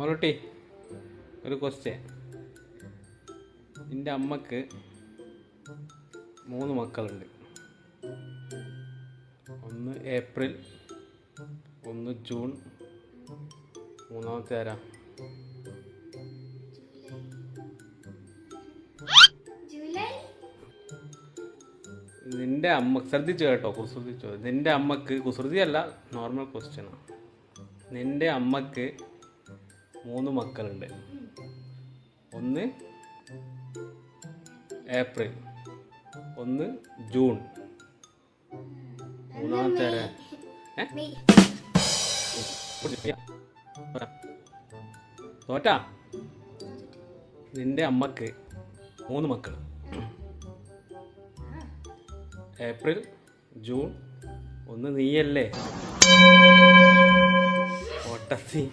മോളോട്ടി ഒരു ക്വസ്റ്റ്യൻ. എൻ്റെ അമ്മക്ക് 3 മക്കളുണ്ട്. 1 ഏപ്രിൽ, 1 ജൂൺ, മൂന്നാമത്തെ ആരാ? നിന്റെ അമ്മ ശ്രദ്ധിച്ചു കേട്ടോ, കുസൃതിച്ചോ. നിന്റെ അമ്മക്ക് കുസൃതിയല്ല, നോർമൽ ക്വസ്റ്റ്യനാണ്. നിന്റെ അമ്മക്ക് 3 മക്കളുണ്ട്. 1 ഏപ്രിൽ, 1 ജൂൺ, മൂന്നാമത്തെ ആരാ? തോറ്റാ? നിന്റെ അമ്മക്ക് 3 മക്കൾ. ഏപ്രിൽ, ജൂൺ, 1 നീയല്ലേ? ഓട്ടത്തി